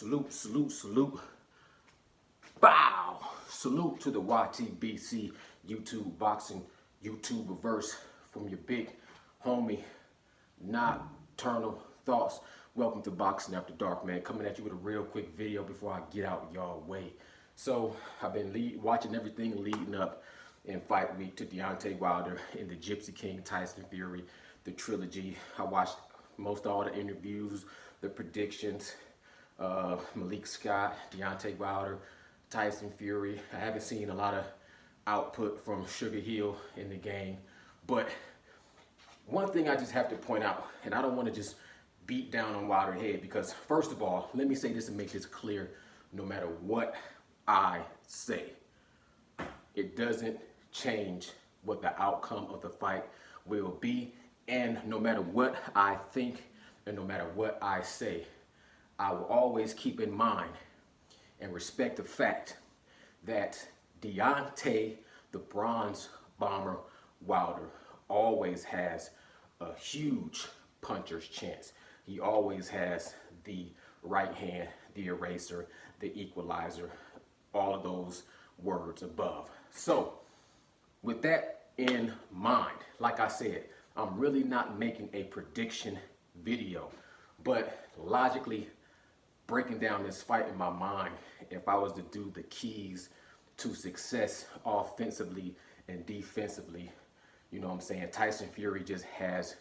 Salute, salute, salute. Bow. Salute to the YTBC YouTube boxing YouTube reverse from your big homie Nocturnal Thoughts. Welcome to Boxing After Dark, man. Coming at you with a real quick video before I get out y'all way. So I've been watching everything leading up in fight week to Deontay Wilder and the Gypsy King Tyson Fury, the trilogy. I watched most all the interviews, the predictions, Malik Scott, Deontay Wilder, Tyson Fury. I haven't seen a lot of output from Sugar Hill in the game, but one thing I just have to point out, and I don't want to just beat down on Wilder's head, because first of all, let me say this and make this clear: no matter what I say, it doesn't change what the outcome of the fight will be. And no matter what I think and no matter what I say, I will always keep in mind and respect the fact that Deontay, the Bronze Bomber Wilder, always has a huge puncher's chance. He always has the right hand, the eraser, the equalizer, all of those words above. So with that in mind, like I said, I'm really not making a prediction video, but logically breaking down this fight in my mind, if I was to do the keys to success offensively and defensively, you know what I'm saying, Tyson Fury just has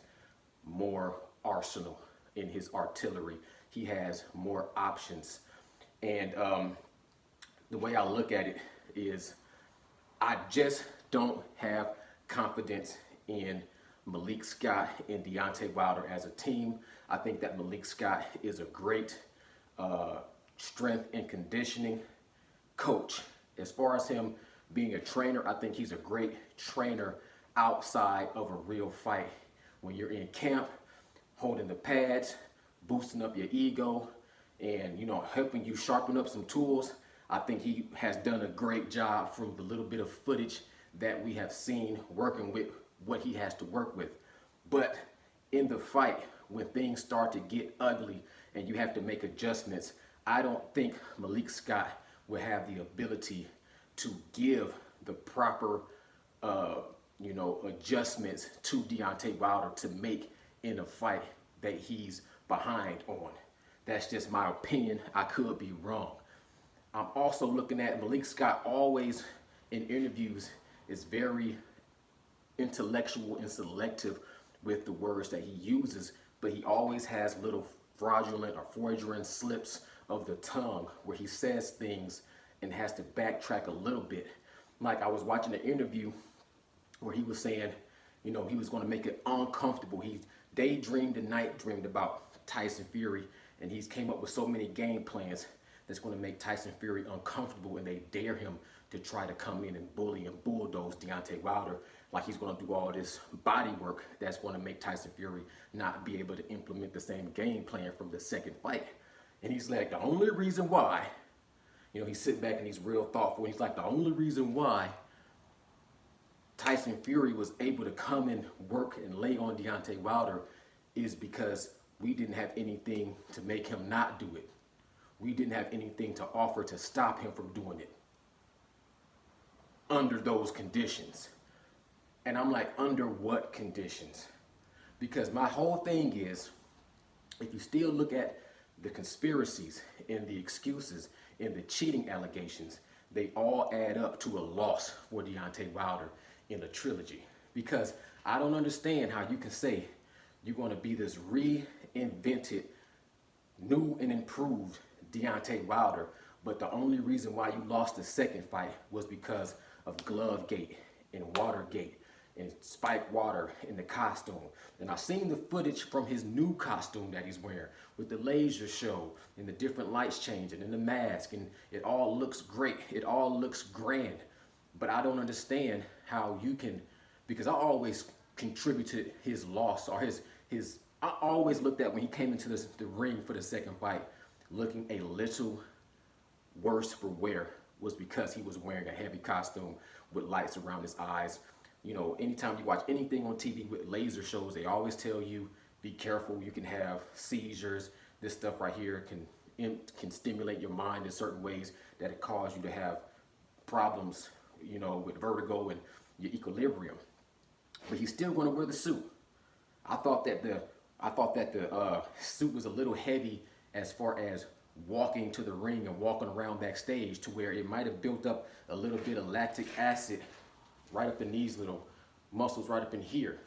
more arsenal in his artillery. He has more options. And the way I look at it is, I just don't have confidence in Malik Scott and Deontay Wilder as a team. I think that Malik Scott is a great strength and conditioning coach. As far as him being a trainer, I think he's a great trainer outside of a real fight. When you're in camp, holding the pads, boosting up your ego, and helping you sharpen up some tools, I think he has done a great job from the little bit of footage that we have seen working with what he has to work with. But in the fight, when things start to get ugly and you have to make adjustments, I don't think Malik Scott will have the ability to give the proper adjustments to Deontay Wilder to make in a fight that he's behind on. That's just my opinion. I could be wrong. I'm also looking at Malik Scott always in interviews is very intellectual and selective with the words that he uses, but he always has little fraudulent or fraudulent slips of the tongue where he says things and has to backtrack a little bit. Like I was watching an interview where he was saying, he was going to make it uncomfortable. He daydreamed and night dreamed about Tyson Fury, and he's came up with so many game plans that's going to make Tyson Fury uncomfortable, and they dare him to try to come in and bully and bulldoze Deontay Wilder, like he's going to do all this body work that's going to make Tyson Fury not be able to implement the same game plan from the second fight. And he's like, the only reason why, he's sitting back and he's real thoughtful. He's like, the only reason why Tyson Fury was able to come and work and lay on Deontay Wilder is because we didn't have anything to make him not do it. We didn't have anything to offer to stop him from doing it under those conditions. And I'm like, under what conditions? Because my whole thing is, if you still look at the conspiracies and the excuses and the cheating allegations, they all add up to a loss for Deontay Wilder in a trilogy. Because I don't understand how you can say you're going to be this reinvented, new and improved Deontay Wilder, but the only reason why you lost the second fight was because of Glovegate and Watergate and spiked water in the costume. And I've seen the footage from his new costume that he's wearing with the laser show and the different lights changing and the mask, and it all looks great. It all looks grand. But I don't understand how you can, because I always contributed his loss, or I always looked at when he came into the ring for the second fight looking a little worse for wear was because he was wearing a heavy costume with lights around his eyes. Anytime you watch anything on TV with laser shows, they always tell you, be careful, you can have seizures. This stuff right here can stimulate your mind in certain ways that it cause you to have problems, you know, with vertigo and your equilibrium. But he's still going to wear the suit. I thought that the suit was a little heavy as far as walking to the ring and walking around backstage, to where it might have built up a little bit of lactic acid right up in these little muscles right up in here.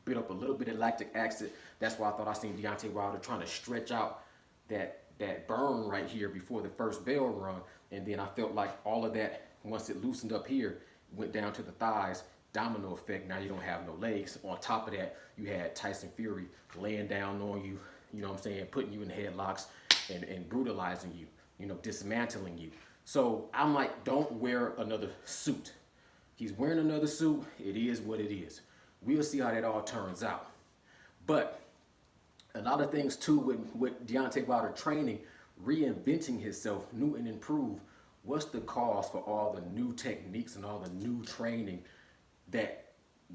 Built up a little bit of lactic acid. That's why I thought I seen Deontay Wilder trying to stretch out that burn right here before the first bell rung. And then I felt like all of that, once it loosened up here, went down to the thighs. Domino effect. Now you don't have no legs. On top of that, you had Tyson Fury laying down on you, you know what I'm saying, putting you in headlocks and brutalizing you, you know, dismantling you. So I'm like, don't wear another suit. He's wearing another suit. It is what it is. We'll see how that all turns out. But a lot of things too with Deontay Wilder training, reinventing himself, new and improved. What's the cause for all the new techniques and all the new training that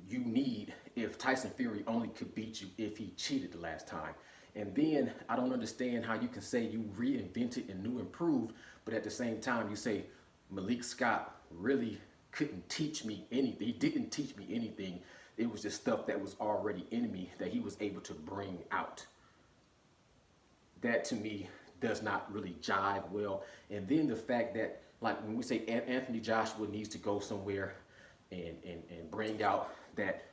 you need if Tyson Fury only could beat you if he cheated the last time? And then I don't understand how you can say you reinvented and new improved, but at the same time you say Malik Scott really couldn't teach me anything. He didn't teach me anything. It was just stuff that was already in me that he was able to bring out. That to me does not really jive well. And then the fact that, like, when we say Anthony Joshua needs to go somewhere and bring out that,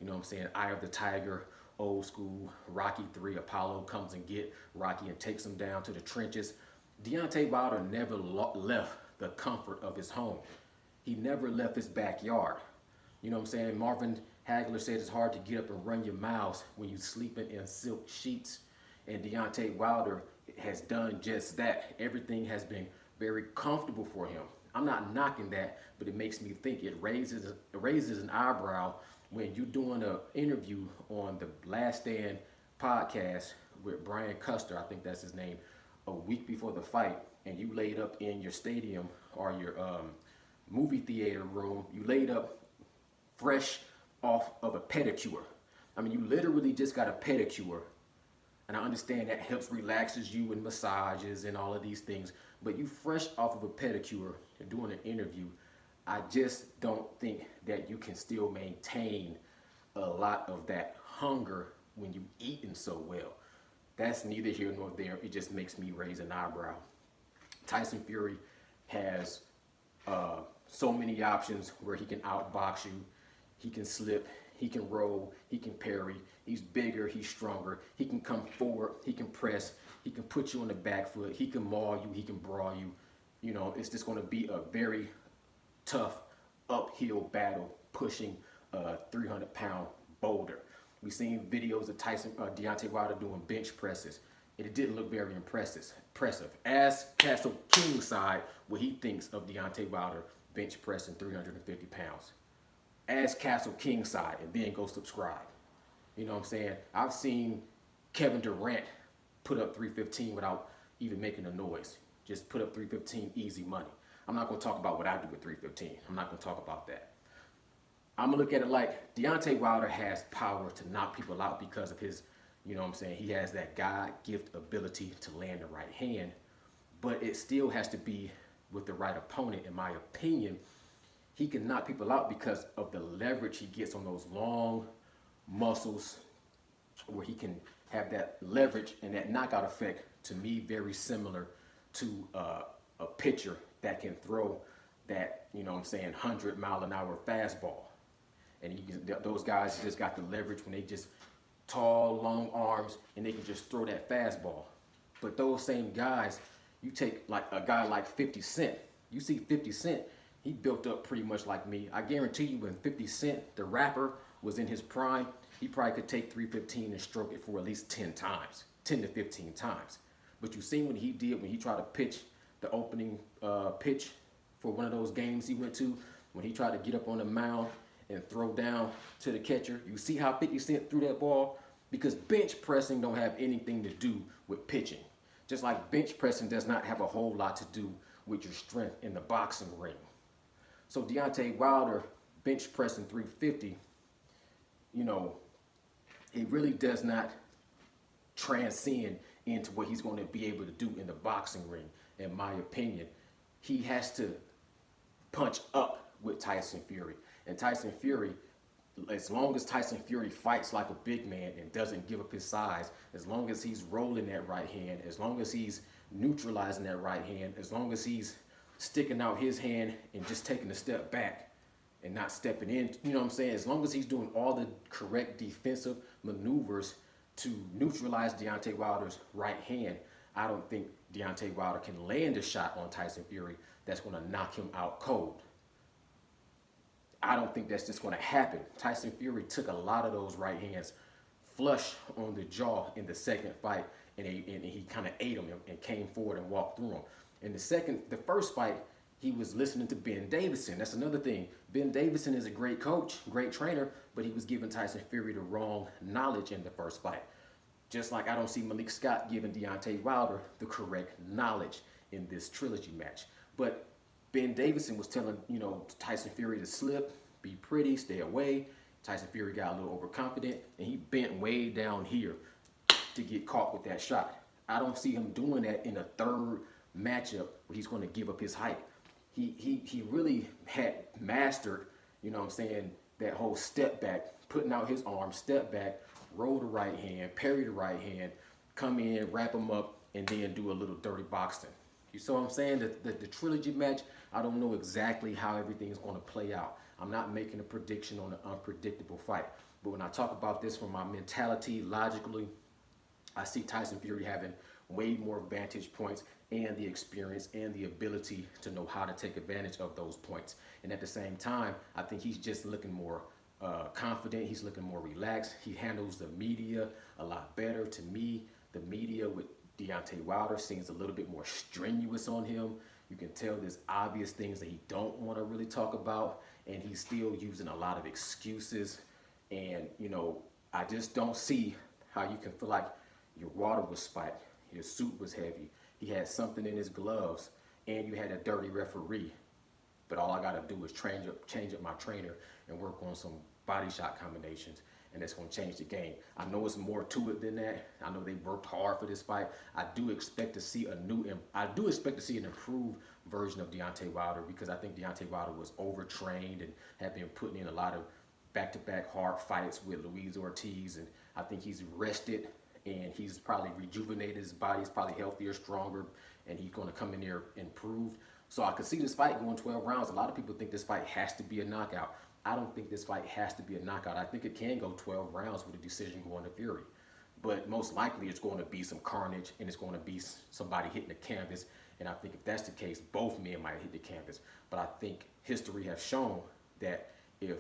you know what I'm saying, Eye of the Tiger, old school, Rocky 3, Apollo comes and get Rocky and takes him down to the trenches. Deontay Wilder never left the comfort of his home. He never left his backyard. You know what I'm saying? Marvin Hagler said it's hard to get up and run your mouth when you're sleeping in silk sheets. And Deontay Wilder has done just that. Everything has been very comfortable for him. I'm not knocking that, but it makes me think. It raises an eyebrow when you're doing an interview on the Last Stand podcast with Brian Custer, I think that's his name, a week before the fight, and you laid up in your stadium or your movie theater room, you laid up fresh off of a pedicure. I mean, you literally just got a pedicure. And I understand that helps relaxes you and massages and all of these things. But you fresh off of a pedicure and doing an interview, I just don't think that you can still maintain a lot of that hunger when you eating so well. That's neither here nor there. It just makes me raise an eyebrow. Tyson Fury has so many options where he can outbox you. He can slip, he can roll, he can parry. He's bigger, he's stronger. He can come forward, he can press, he can put you on the back foot, he can maul you, he can brawl you. You know, it's just going to be a very tough uphill battle pushing a 300-pound boulder. We've seen videos of Deontay Wilder doing bench presses. It didn't look very impressive. Ask Castle Kingside what he thinks of Deontay Wilder bench pressing 350 pounds. Ask Castle Kingside and then go subscribe. You know what I'm saying? I've seen Kevin Durant put up 315 without even making a noise. Just put up 315 easy money. I'm not going to talk about what I do with 315. I'm not going to talk about that. I'm going to look at it like Deontay Wilder has power to knock people out because of his, you know what I'm saying, he has that God-gift ability to land the right hand. But it still has to be with the right opponent, in my opinion. He can knock people out because of the leverage he gets on those long muscles, where he can have that leverage and that knockout effect, to me, very similar to a pitcher that can throw that, you know what I'm saying, 100-mile-an-hour fastball. And those guys just got the leverage when they just tall, long arms, and they can just throw that fastball. But those same guys, you take like a guy like 50 Cent. You see 50 Cent, he built up pretty much like me. I guarantee you when 50 Cent, the rapper, was in his prime, he probably could take 315 and stroke it for at least 10 times, 10 to 15 times. But you seen what he did when he tried to pitch the opening pitch for one of those games he went to, when he tried to get up on the mound and throw down to the catcher. You see how 50 Cent threw that ball? Because bench pressing don't have anything to do with pitching. Just like bench pressing does not have a whole lot to do with your strength in the boxing ring. So Deontay Wilder bench pressing 350, you know, it really does not transcend into what he's going to be able to do in the boxing ring. In my opinion, he has to punch up with Tyson Fury. And Tyson Fury, as long as Tyson Fury fights like a big man and doesn't give up his size, as long as he's rolling that right hand, as long as he's neutralizing that right hand, as long as he's sticking out his hand and just taking a step back and not stepping in, you know what I'm saying? As long as he's doing all the correct defensive maneuvers to neutralize Deontay Wilder's right hand, I don't think Deontay Wilder can land a shot on Tyson Fury that's going to knock him out cold. I don't think that's just going to happen. Tyson Fury took a lot of those right hands flush on the jaw in the second fight, and he kind of ate them and came forward and walked through them. In the first fight, he was listening to Ben Davison. That's another thing. Ben Davison is a great coach, great trainer, but he was giving Tyson Fury the wrong knowledge in the first fight. Just like I don't see Malik Scott giving Deontay Wilder the correct knowledge in this trilogy match. But Ben Davison was telling, Tyson Fury to slip, be pretty, stay away. Tyson Fury got a little overconfident, and he bent way down here to get caught with that shot. I don't see him doing that in a third matchup where he's going to give up his height. He really had mastered, that whole step back, putting out his arm, step back, roll the right hand, parry the right hand, come in, wrap him up, and then do a little dirty boxing. You saw what I'm saying? The trilogy match, I don't know exactly how everything is going to play out. I'm not making a prediction on an unpredictable fight. But when I talk about this from my mentality, logically, I see Tyson Fury having way more vantage points and the experience and the ability to know how to take advantage of those points. And at the same time, I think he's just looking more confident. He's looking more relaxed. He handles the media a lot better. To me, the media with Deontay Wilder seems a little bit more strenuous on him. You can tell there's obvious things that he don't want to really talk about, and he's still using a lot of excuses. And, I just don't see how you can feel like your water was spiked, your suit was heavy, he had something in his gloves, and you had a dirty referee. But all I got to do is change up my trainer and work on some body shot combinations, and it's going to change the game. I know it's more to it than that. I know they worked hard for this fight. I do expect to see an improved version of Deontay Wilder, because I think Deontay Wilder was overtrained and had been putting in a lot of back-to-back hard fights with Luis Ortiz, and I think he's rested and he's probably rejuvenated his body. He's probably healthier, stronger, and he's going to come in there improved. So I could see this fight going 12 rounds. A lot of people think this fight has to be a knockout. I don't think this fight has to be a knockout. I think it can go 12 rounds with a decision going to Fury. But most likely it's going to be some carnage, and it's going to be somebody hitting the canvas. And I think if that's the case, both men might hit the canvas. But I think history has shown that if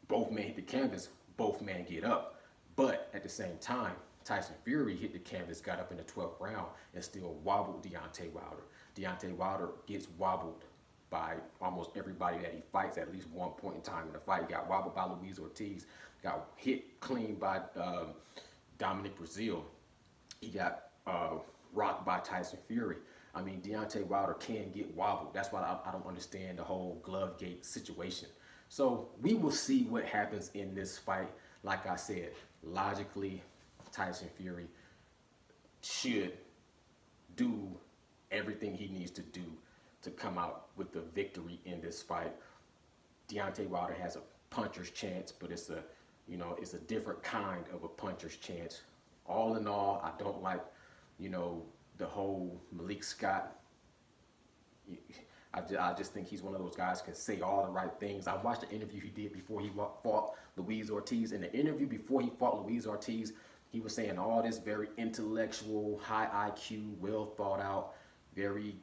both men hit the canvas, both men get up. But at the same time, Tyson Fury hit the canvas, got up in the 12th round, and still wobbled Deontay Wilder. Deontay Wilder gets wobbled by almost everybody that he fights at least one point in time in the fight. He got wobbled by Luis Ortiz, got hit clean by Dominic Brazil. He got rocked by Tyson Fury. I mean, Deontay Wilder can get wobbled. That's why I don't understand the whole glove gate situation. So we will see what happens in this fight. Like I said, logically, Tyson Fury should do everything he needs to do to come out with the victory in this fight. Deontay Wilder has a puncher's chance, but it's a different kind of a puncher's chance. All in all, I don't like, the whole Malik Scott. I just think he's one of those guys who can say all the right things. I watched the interview he did before he fought Luis Ortiz. In the interview before he fought Luis Ortiz, he was saying all this very intellectual, high IQ, well thought out, very,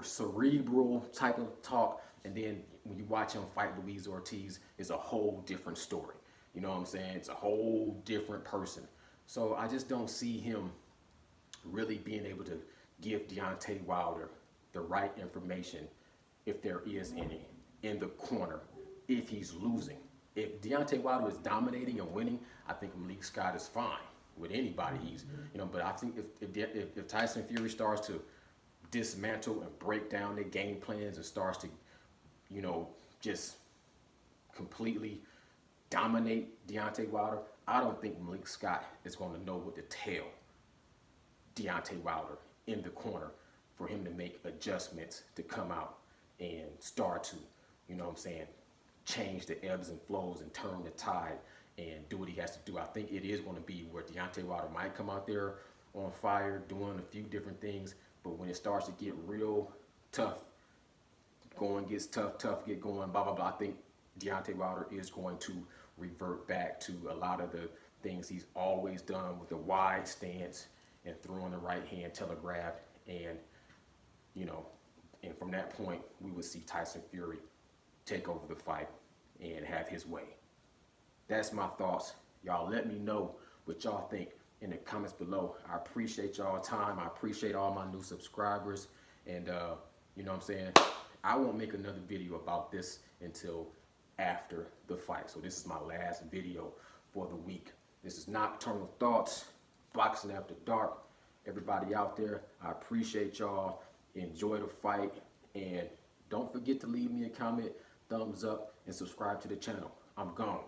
cerebral type of talk. And then when you watch him fight Luis Ortiz, it's a whole different story. You know what I'm saying? It's a whole different person. So I just don't see him really being able to give Deontay Wilder the right information, if there is any, in the corner, if he's losing. If Deontay Wilder is dominating and winning, I think Malik Scott is fine with anybody. But I think if Tyson Fury starts to dismantle and break down their game plans and starts to, just completely dominate Deontay Wilder, I don't think Malik Scott is going to know what to tell Deontay Wilder in the corner for him to make adjustments to come out and start to, you know what I'm saying, change the ebbs and flows and turn the tide and do what he has to do. I think it is going to be where Deontay Wilder might come out there on fire doing a few different things, but when it starts to get real tough, going gets tough get going, blah, blah, blah, I think Deontay Wilder is going to revert back to a lot of the things he's always done with a wide stance and throwing the right hand telegraph, and, you know, and from that point, we would see Tyson Fury take over the fight and have his way. That's my thoughts. Y'all let me know what y'all think in the comments below. I appreciate y'all time. I appreciate all my new subscribers. And, you know what I'm saying? I won't make another video about this until after the fight. So this is my last video for the week. This is Nocturnal Thoughts, Boxing After Dark. Everybody out there, I appreciate y'all. Enjoy the fight. And don't forget to leave me a comment, thumbs up, and subscribe to the channel. I'm gone.